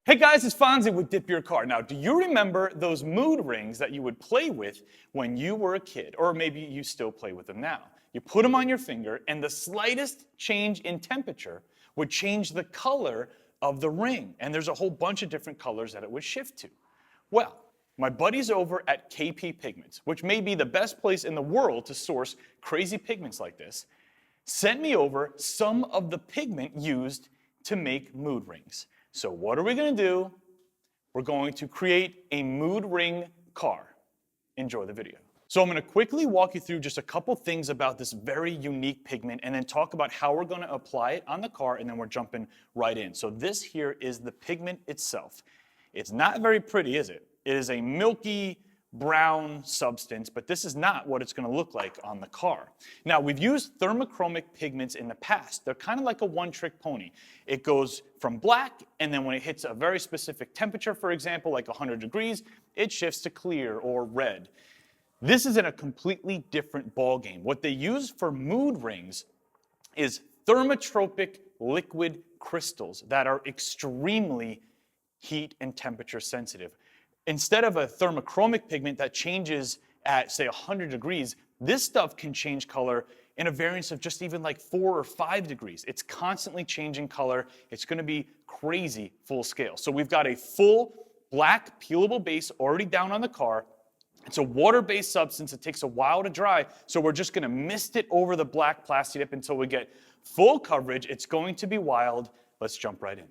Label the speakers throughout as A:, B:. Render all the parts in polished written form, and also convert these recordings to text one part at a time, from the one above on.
A: Hey guys, it's Fonzie with Dip Your Car. Now, do you remember those mood rings that you would play with when you were a kid? Or maybe you still play with them now. You put them on your finger, and the slightest change in temperature would change the color of the ring. And there's a whole bunch of different colors that it would shift to. Well, my buddies over at KP Pigments, which may be the best place in the world to source crazy pigments like this, sent me over some of the pigment used to make mood rings. So what are we going to do? We're going to create a mood ring car. Enjoy the video. So I'm going to quickly walk you through just a couple things about this very unique pigment and then talk about how we're going to apply it on the car, and then we're jumping right in. So this here is the pigment itself. It's not very pretty, is it? It is a milky brown substance, but this is not what it's going to look like on the car. Now, we've used thermochromic pigments in the past. They're kind of like a one-trick pony. It goes from black, and then when it hits a very specific temperature, for example, like 100 degrees, it shifts to clear or red. This is in a completely different ballgame. What they use for mood rings is thermotropic liquid crystals that are extremely heat and temperature sensitive. Instead of a thermochromic pigment that changes at, say, 100 degrees, this stuff can change color in a variance of just even like 4 or 5 degrees. It's constantly changing color. It's going to be crazy full scale. So we've got a full black peelable base already down on the car. It's a water-based substance. It takes a while to dry, so we're just going to mist it over the black Plasti Dip until we get full coverage. It's going to be wild. Let's jump right in.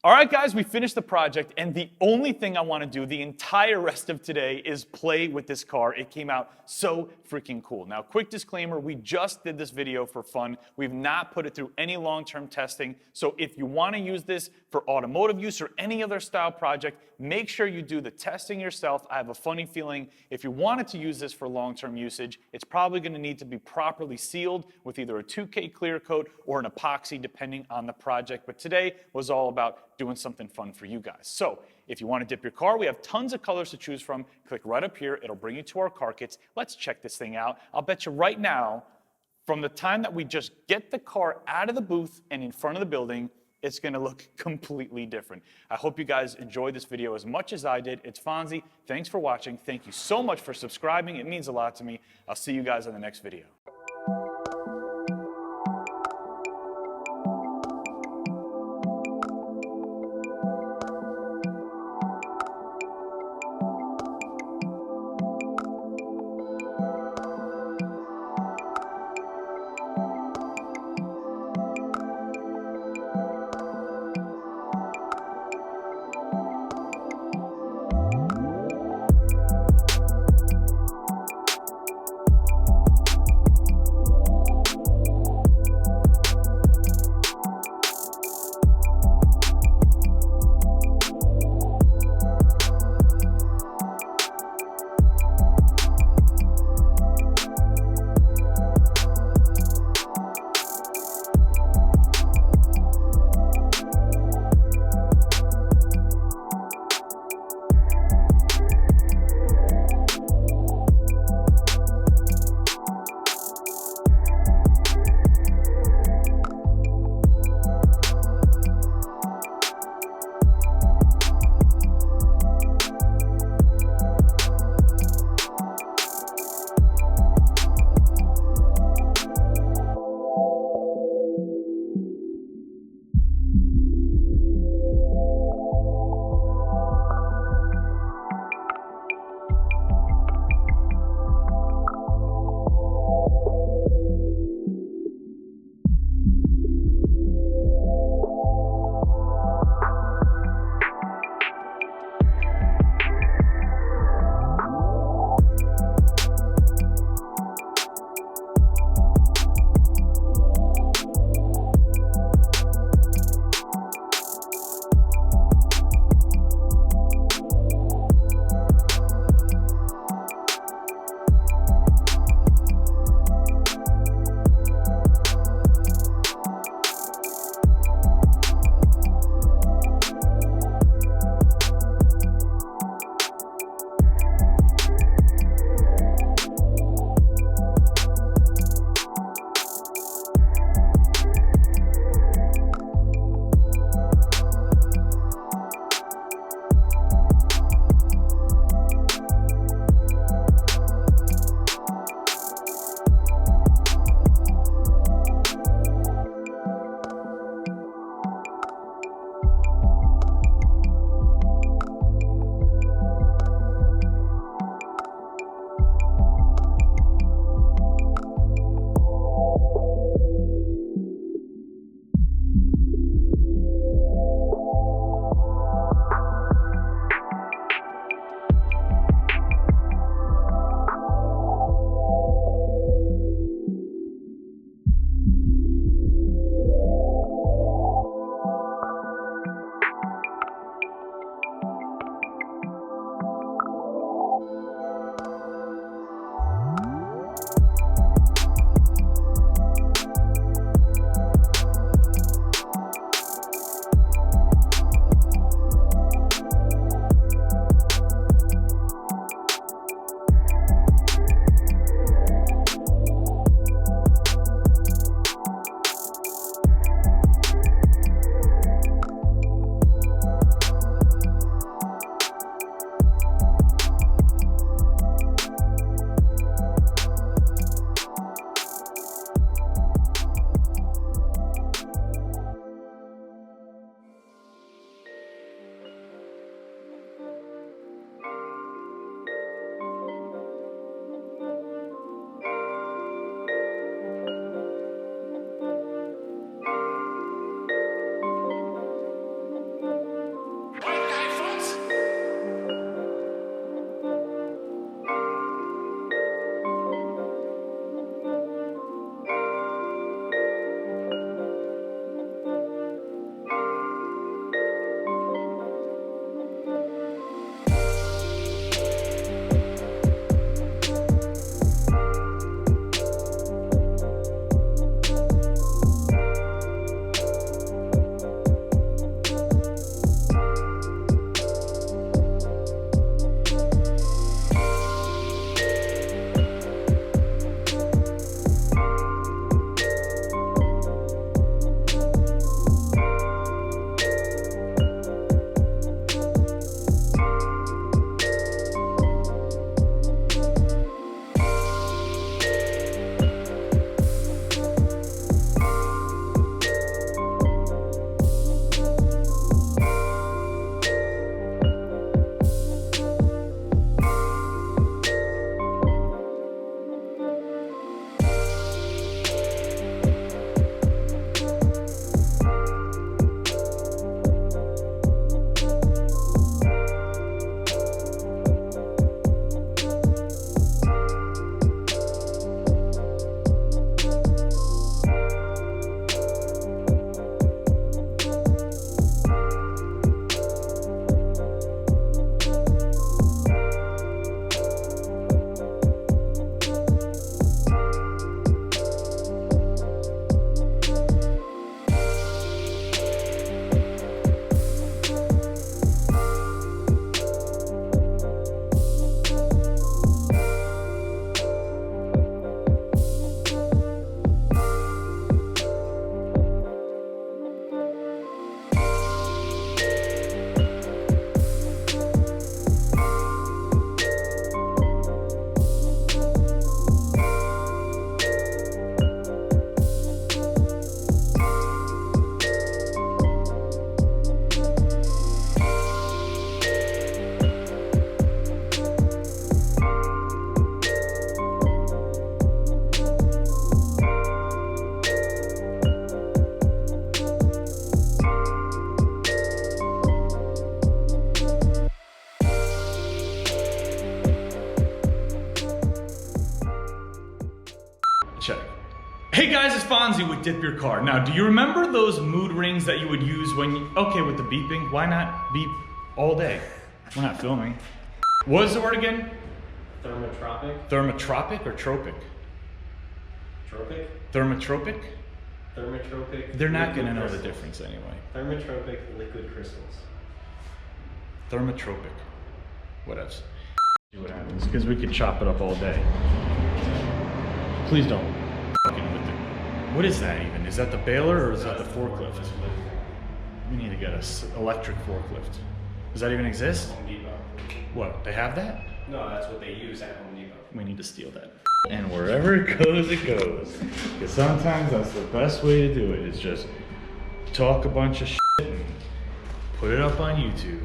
A: All right, guys, we finished the project, and the only thing I want to do the entire rest of today is play with this car. It came out so freaking cool. Now, quick disclaimer, we just did this video for fun. We've not put it through any long-term testing, so if you want to use this for automotive use or any other style project, make sure you do the testing yourself. I have a funny feeling if you wanted to use this for long-term usage, it's probably going to need to be properly sealed with either a 2K clear coat or an epoxy, depending on the project. But today was all about doing something fun for you guys. So if you want to dip your car, we have tons of colors to choose from. Click right up here. It'll bring you to our car kits. Let's check this thing out. I'll bet you right now, from the time that we just get the car out of the booth and in front of the building, it's going to look completely different. I hope you guys enjoyed this video as much as I did. It's Fonzie. Thanks for watching. Thank you so much for subscribing. It means a lot to me. I'll see you guys on the next video. Hey guys, it's Fonzie with Dip Your Car. Now, do you remember those mood rings that you would use when you, okay, with the beeping, why not beep all day? We're not filming. What is the word again?
B: Thermotropic.
A: Thermotropic or tropic?
B: Tropic?
A: Thermotropic?
B: Thermotropic.
A: They're not gonna know the
B: crystals.
A: difference anyway.
B: Thermotropic liquid crystals.
A: Thermotropic. What else? See what happens, because we could chop it up all day. Please don't fucking with it. What is that even? Is that the baler or is that the forklift? We need to get an electric forklift. Does that even exist?
B: Home Depot.
A: What, they have that?
B: No, that's what they use at Home Depot.
A: We need to steal that. And wherever it goes, it goes. Because sometimes that's the best way to do it, is just talk a bunch of shit and put it up on YouTube.